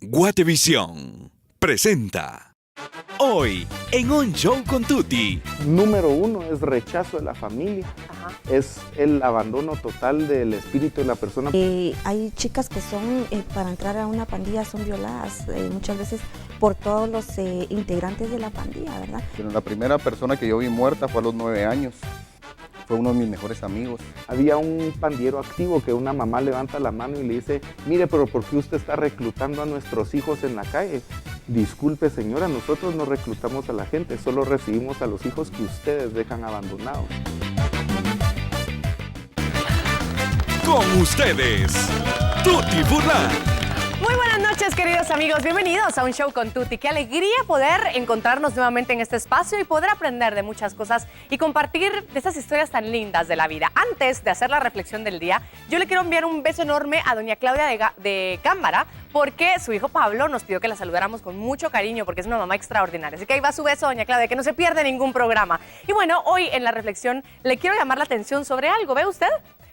Guatevisión presenta hoy en Un Show con Tuti. Número 1 es rechazo de la familia. Es el abandono total del espíritu de la persona. Hay chicas que son, para entrar a una pandilla, son violadas muchas veces por todos los integrantes de la pandilla, ¿verdad? Pero la primera persona que yo vi muerta fue a los 9 años. Fue uno de mis mejores amigos. Había un pandillero activo que una mamá levanta la mano y le dice: mire, pero ¿por qué usted está reclutando a nuestros hijos en la calle? Disculpe, señora, nosotros no reclutamos a la gente, solo recibimos a los hijos que ustedes dejan abandonados. Con ustedes, Tuti Burla. Muy buenas noches, queridos amigos. Bienvenidos a Un Show con Tuti. Qué alegría poder encontrarnos nuevamente en este espacio y poder aprender de muchas cosas y compartir de esas historias tan lindas de la vida. Antes de hacer la reflexión del día, yo le quiero enviar un beso enorme a doña Claudia de Cámara, porque su hijo Pablo nos pidió que la saludáramos con mucho cariño, porque es una mamá extraordinaria. Así que ahí va su beso, doña Claudia, que no se pierde ningún programa. Y bueno, hoy en la reflexión le quiero llamar la atención sobre algo. ¿Ve usted?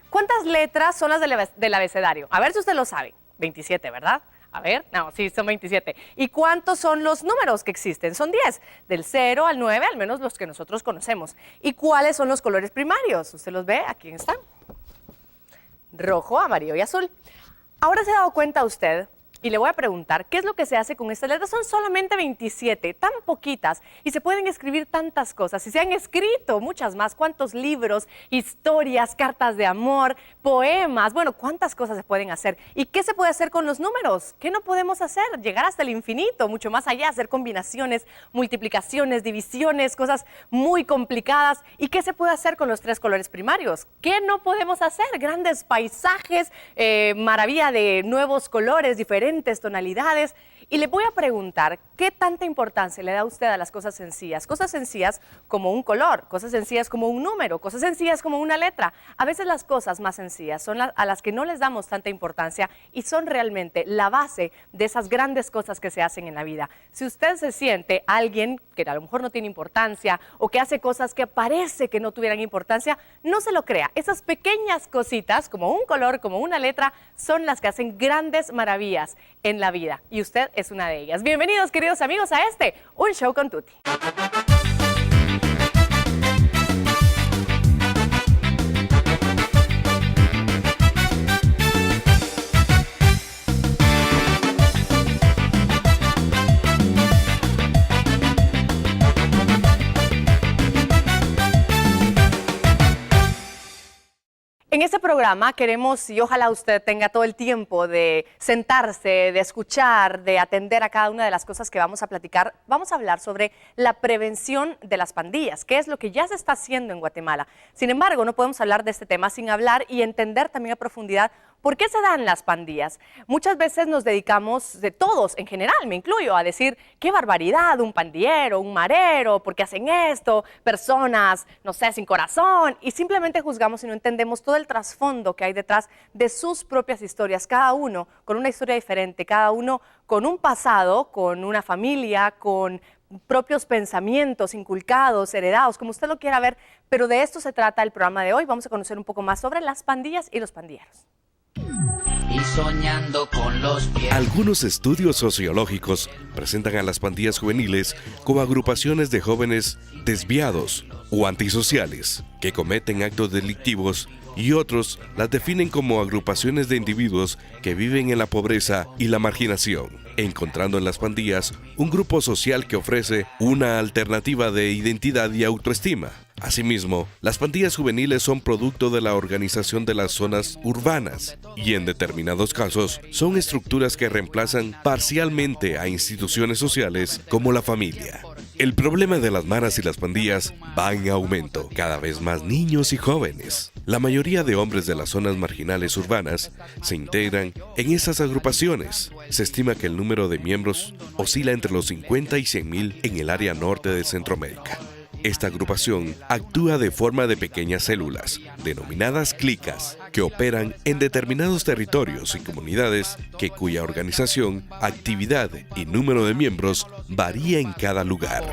¿Cuántas letras son las del abecedario? A ver si usted lo sabe. 27, ¿verdad? A ver, no, sí, son 27. ¿Y cuántos son los números que existen? Son 10, del 0 al 9, al menos los que nosotros conocemos. ¿Y cuáles son los colores primarios? ¿Usted los ve? Aquí están. Rojo, amarillo y azul. Ahora se ha dado cuenta usted, y le voy a preguntar, ¿qué es lo que se hace con estas letras? Son solamente 27, tan poquitas, y se pueden escribir tantas cosas, y se han escrito muchas más. ¿Cuántos libros, historias, cartas de amor, poemas? Bueno, ¿cuántas cosas se pueden hacer? ¿Y qué se puede hacer con los números? ¿Qué no podemos hacer? Llegar hasta el infinito, mucho más allá, hacer combinaciones, multiplicaciones, divisiones, cosas muy complicadas. ¿Y qué se puede hacer con los 3 colores primarios? ¿Qué no podemos hacer? Grandes paisajes, maravilla de nuevos colores, diferentes tonalidades. Y le voy a preguntar, ¿qué tanta importancia le da usted a las cosas sencillas? Cosas sencillas como un color, cosas sencillas como un número, cosas sencillas como una letra. A veces las cosas más sencillas son a las que no les damos tanta importancia y son realmente la base de esas grandes cosas que se hacen en la vida. Si usted se siente alguien que a lo mejor no tiene importancia o que hace cosas que parece que no tuvieran importancia, no se lo crea. Esas pequeñas cositas, como un color, como una letra, son las que hacen grandes maravillas en la vida. Y usted es una de ellas. Bienvenidos, queridos amigos, a Un Show con Tuti. En este programa queremos, y ojalá usted tenga todo el tiempo de sentarse, de escuchar, de atender a cada una de las cosas que vamos a platicar. Vamos a hablar sobre la prevención de las pandillas, que es lo que ya se está haciendo en Guatemala. Sin embargo, no podemos hablar de este tema sin hablar y entender también a profundidad por qué se dan las pandillas. Muchas veces nos dedicamos, de todos en general, me incluyo, a decir qué barbaridad, un pandillero, un marero, ¿por qué hacen esto? Personas, no sé, sin corazón, y simplemente juzgamos y no entendemos todo el trasfondo que hay detrás de sus propias historias, cada uno con una historia diferente, cada uno con un pasado, con una familia, con propios pensamientos inculcados, heredados, como usted lo quiera ver, pero de esto se trata el programa de hoy. Vamos a conocer un poco más sobre las pandillas y los pandilleros. Y soñando con los pies. Algunos estudios sociológicos presentan a las pandillas juveniles como agrupaciones de jóvenes desviados o antisociales que cometen actos delictivos, y otros las definen como agrupaciones de individuos que viven en la pobreza y la marginación, encontrando en las pandillas un grupo social que ofrece una alternativa de identidad y autoestima. Asimismo, las pandillas juveniles son producto de la organización de las zonas urbanas y en determinados casos son estructuras que reemplazan parcialmente a instituciones sociales como la familia. El problema de las maras y las pandillas va en aumento, cada vez más niños y jóvenes. La mayoría de hombres de las zonas marginales urbanas se integran en esas agrupaciones. Se estima que el número de miembros oscila entre los 50 y 100,000 en el área norte de Centroamérica. Esta agrupación actúa de forma de pequeñas células, denominadas clicas, que operan en determinados territorios y comunidades cuya organización, actividad y número de miembros varía en cada lugar.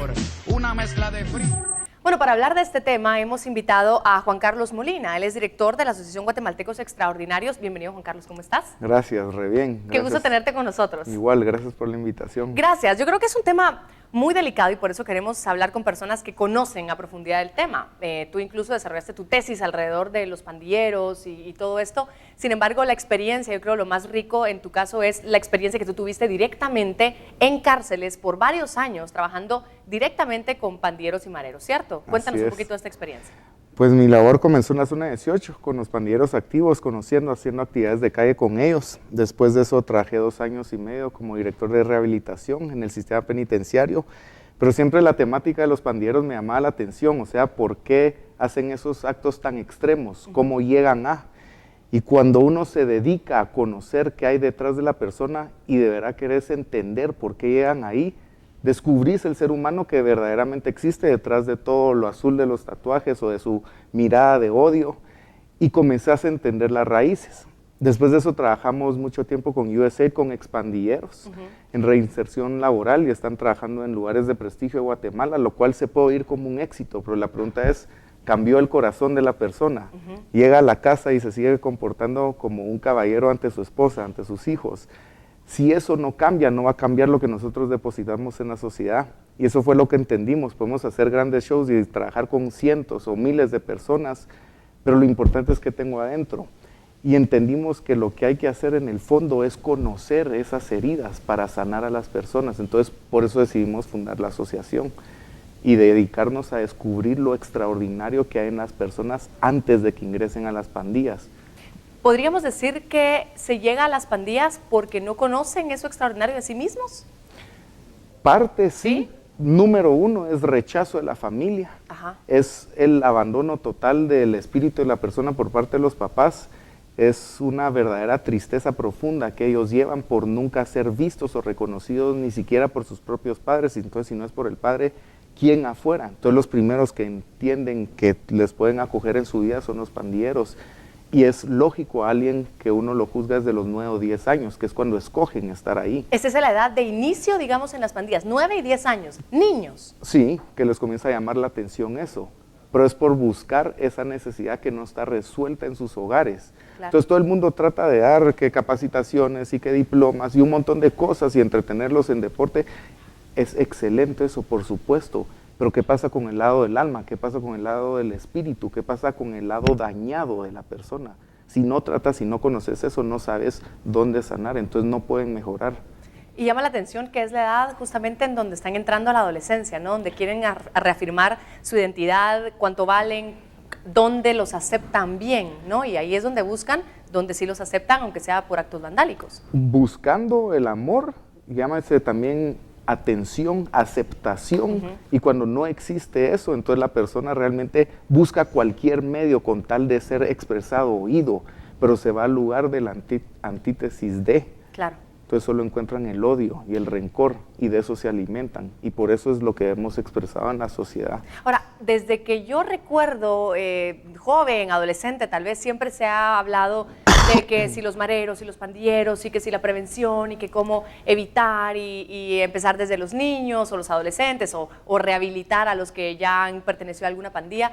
Bueno, Bueno, para hablar de este tema hemos invitado a Juan Carlos Molina. Él es director de la Asociación Guatemaltecos Extraordinarios. Bienvenido, Juan Carlos, ¿cómo estás? Gracias, re bien. Qué gusto tenerte con nosotros. Igual, gracias por la invitación. Gracias. Yo creo que es un tema muy delicado y por eso queremos hablar con personas que conocen a profundidad el tema. Tú incluso desarrollaste tu tesis alrededor de los pandilleros y todo esto. Sin embargo, la experiencia, yo creo lo más rico en tu caso es la experiencia que tú tuviste directamente en cárceles por varios años, trabajando directamente con pandilleros y mareros, ¿cierto? Cuéntanos un poquito de esta experiencia. Pues mi labor comenzó en la zona 18, con los pandilleros activos, conociendo, haciendo actividades de calle con ellos. Después de eso trabajé 2 años y medio como director de rehabilitación en el sistema penitenciario, pero siempre la temática de los pandilleros me llamaba la atención, o sea, ¿por qué hacen esos actos tan extremos? ¿Cómo llegan a? Y cuando uno se dedica a conocer qué hay detrás de la persona y de verdad querés entender por qué llegan ahí, descubrís el ser humano que verdaderamente existe detrás de todo lo azul de los tatuajes o de su mirada de odio y comenzás a entender las raíces. Después de eso trabajamos mucho tiempo con USAID, con expandilleros en reinserción laboral y están trabajando en lugares de prestigio de Guatemala, lo cual se puede oír como un éxito, pero la pregunta es, ¿cambió el corazón de la persona? Llega a la casa y se sigue comportando como un caballero ante su esposa, ante sus hijos. Si eso no cambia, no va a cambiar lo que nosotros depositamos en la sociedad. Y eso fue lo que entendimos. Podemos hacer grandes shows y trabajar con cientos o miles de personas, pero lo importante es que tengo adentro. Y entendimos que lo que hay que hacer en el fondo es conocer esas heridas para sanar a las personas. Entonces, por eso decidimos fundar la asociación y dedicarnos a descubrir lo extraordinario que hay en las personas antes de que ingresen a las pandillas. ¿Podríamos decir que se llega a las pandillas porque no conocen eso extraordinario de sí mismos? Parte sí. Número 1 es rechazo de la familia. Es el abandono total del espíritu de la persona por parte de los papás. Es una verdadera tristeza profunda que ellos llevan por nunca ser vistos o reconocidos ni siquiera por sus propios padres. Entonces, si no es por el padre, ¿quién afuera? Entonces, los primeros que entienden que les pueden acoger en su vida son los pandilleros. Y es lógico a alguien que uno lo juzga desde los 9 o 10 años, que es cuando escogen estar ahí. Esa es la edad de inicio, digamos, en las pandillas, 9 y 10 años, niños. Sí, que les comienza a llamar la atención eso, pero es por buscar esa necesidad que no está resuelta en sus hogares. Claro. Entonces todo el mundo trata de dar que capacitaciones y que diplomas y un montón de cosas y entretenerlos en deporte. Es excelente eso, por supuesto. Pero ¿qué pasa con el lado del alma? ¿Qué pasa con el lado del espíritu? ¿Qué pasa con el lado dañado de la persona? Si no tratas, si no conoces eso, no sabes dónde sanar, entonces no pueden mejorar. Y llama la atención que es la edad justamente en donde están entrando a la adolescencia, ¿no? Donde quieren reafirmar su identidad, cuánto valen, dónde los aceptan bien, ¿no? Y ahí es donde buscan, donde sí los aceptan, aunque sea por actos vandálicos. Buscando el amor, llámase también atención, aceptación, y cuando no existe eso, entonces la persona realmente busca cualquier medio con tal de ser expresado, oído, pero se va al lugar de la antítesis de. Claro. Entonces solo encuentran el odio y el rencor y de eso se alimentan y por eso es lo que hemos expresado en la sociedad. Ahora, desde que yo recuerdo, joven, adolescente, tal vez siempre se ha hablado de que si los mareros y los pandilleros y que si la prevención y que cómo evitar y empezar desde los niños o los adolescentes o rehabilitar a los que ya han pertenecido a alguna pandilla.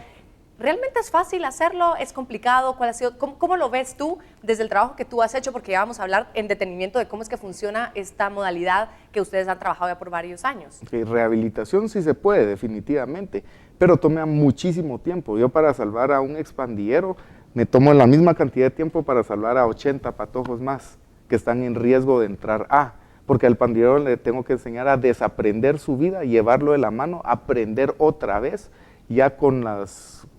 ¿Realmente es fácil hacerlo? ¿Es complicado? ¿Cuál ha sido? ¿Cómo lo ves tú desde el trabajo que tú has hecho? Porque ya vamos a hablar en detenimiento de cómo es que funciona esta modalidad que ustedes han trabajado ya por varios años. Rehabilitación sí se puede, definitivamente, pero toma muchísimo tiempo. Yo para salvar a un expandillero me tomo la misma cantidad de tiempo para salvar a 80 patojos más que están en riesgo de entrar a. Porque al pandillero le tengo que enseñar a desaprender su vida, llevarlo de la mano, aprender otra vez, ya con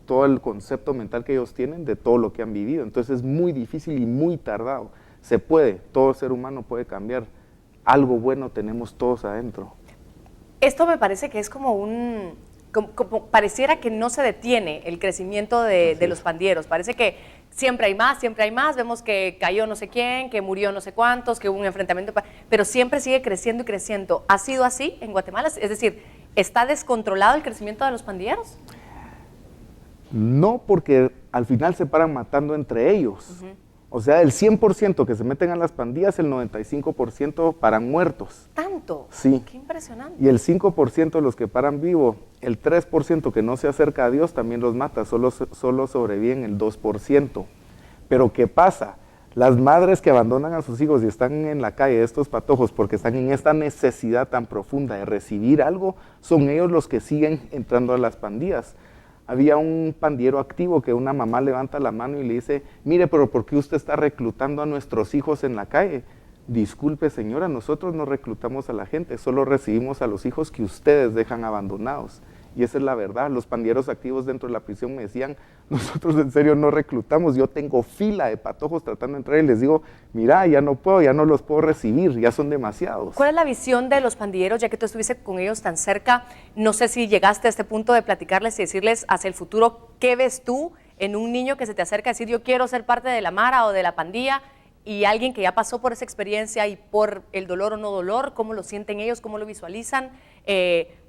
todo el concepto mental que ellos tienen de todo lo que han vivido. Entonces es muy difícil y muy tardado. Se puede, todo ser humano puede cambiar. Algo bueno tenemos todos adentro. Esto me parece que es como pareciera que no se detiene el crecimiento de los pandilleros. Parece que siempre hay más, vemos que cayó no sé quién, que murió no sé cuántos, que hubo un enfrentamiento, pero siempre sigue creciendo y creciendo. ¿Ha sido así en Guatemala? Es decir, ¿está descontrolado el crecimiento de los pandilleros? No, porque al final se paran matando entre ellos. O sea, del 100% que se meten a las pandillas, el 95% paran muertos. ¿Tanto? Sí. Qué impresionante. Y el 5% de los que paran vivo, el 3% que no se acerca a Dios también los mata, solo sobreviven el 2%. Pero ¿qué pasa? Las madres que abandonan a sus hijos y están en la calle, estos patojos, porque están en esta necesidad tan profunda de recibir algo, son ellos los que siguen entrando a las pandillas. Había un pandillero activo que una mamá levanta la mano y le dice, mire, pero ¿por qué usted está reclutando a nuestros hijos en la calle? Disculpe, señora, nosotros no reclutamos a la gente, solo recibimos a los hijos que ustedes dejan abandonados. Y esa es la verdad. Los pandilleros activos dentro de la prisión me decían, nosotros en serio no reclutamos, yo tengo fila de patojos tratando de entrar y les digo, mira, ya no puedo, ya no los puedo recibir, ya son demasiados. ¿Cuál es la visión de los pandilleros, ya que tú estuviste con ellos tan cerca? No sé si llegaste a este punto de platicarles y decirles hacia el futuro, ¿qué ves tú en un niño que se te acerca a decir, yo quiero ser parte de la mara o de la pandilla? Y alguien que ya pasó por esa experiencia y por el dolor o no dolor, ¿cómo lo sienten ellos? ¿Cómo lo visualizan?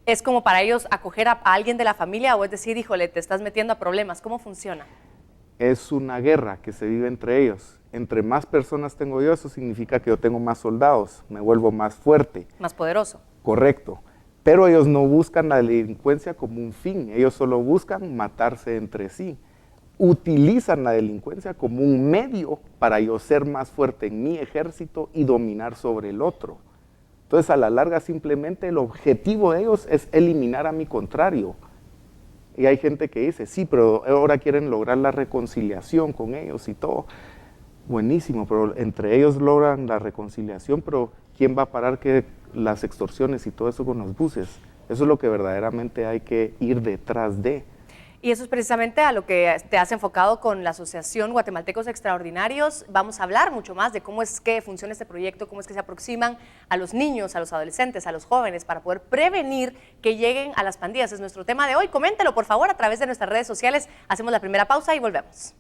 ¿Es como para ellos acoger a alguien de la familia o es decir, híjole, te estás metiendo a problemas? ¿Cómo funciona? Es una guerra que se vive entre ellos. Entre más personas tengo yo, eso significa que yo tengo más soldados, me vuelvo más fuerte. Más poderoso. Correcto. Pero ellos no buscan la delincuencia como un fin, ellos solo buscan matarse entre sí. Utilizan la delincuencia como un medio para yo ser más fuerte en mi ejército y dominar sobre el otro. Entonces, a la larga, simplemente el objetivo de ellos es eliminar a mi contrario. Y hay gente que dice, sí, pero ahora quieren lograr la reconciliación con ellos y todo. Buenísimo, pero entre ellos logran la reconciliación, pero ¿quién va a parar que las extorsiones y todo eso con los buses? Eso es lo que verdaderamente hay que ir detrás de. Y eso es precisamente a lo que te has enfocado con la Asociación Guatemaltecos Extraordinarios. Vamos a hablar mucho más de cómo es que funciona este proyecto, cómo es que se aproximan a los niños, a los adolescentes, a los jóvenes, para poder prevenir que lleguen a las pandillas. Es nuestro tema de hoy. Coméntelo, por favor, a través de nuestras redes sociales. Hacemos la primera pausa y volvemos.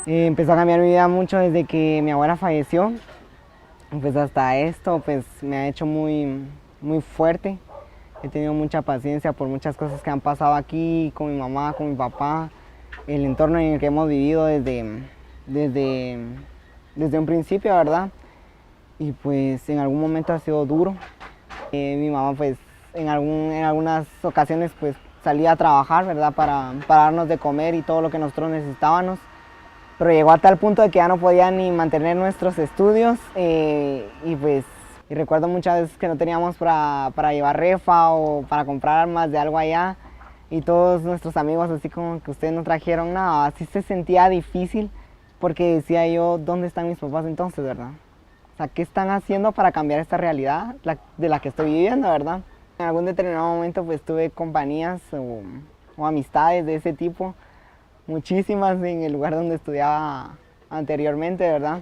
Empezó a cambiar mi vida mucho desde que mi abuela falleció. Pues hasta esto pues me ha hecho muy fuerte. He tenido mucha paciencia por muchas cosas que han pasado aquí con mi mamá, con mi papá. El entorno en el que hemos vivido desde un principio, ¿verdad? Y pues en algún momento ha sido duro. Mi mamá pues en algunas ocasiones pues salía a trabajar, ¿verdad? Para darnos de comer y todo lo que nosotros necesitábamos. Pero llegó a tal punto de que ya no podía ni mantener nuestros estudios y recuerdo muchas veces que no teníamos para llevar refa o para comprar armas de algo allá y todos nuestros amigos así como que ustedes no trajeron nada, así se sentía difícil porque decía yo, ¿dónde están mis papás entonces, verdad? O sea, ¿qué están haciendo para cambiar esta realidad de la que estoy viviendo, verdad? En algún determinado momento pues tuve compañías o amistades de ese tipo, muchísimas en el lugar donde estudiaba anteriormente, ¿verdad?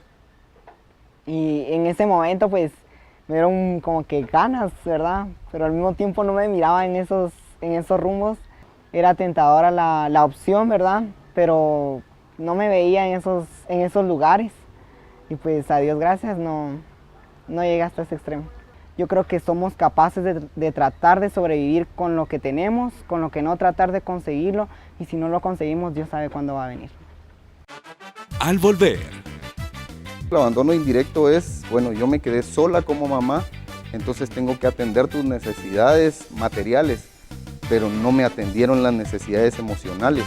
Y en ese momento pues me dieron como que ganas, ¿verdad? Pero al mismo tiempo no me miraba en esos rumbos. Era tentadora la opción, ¿verdad? Pero no me veía en esos lugares. Y pues a Dios gracias no llegué hasta ese extremo. Yo creo que somos capaces de tratar de sobrevivir con lo que tenemos, con lo que no tratar de conseguirlo, y si no lo conseguimos, Dios sabe cuándo va a venir. Al volver. El abandono indirecto es, bueno, yo me quedé sola como mamá, entonces tengo que atender tus necesidades materiales, pero no me atendieron las necesidades emocionales.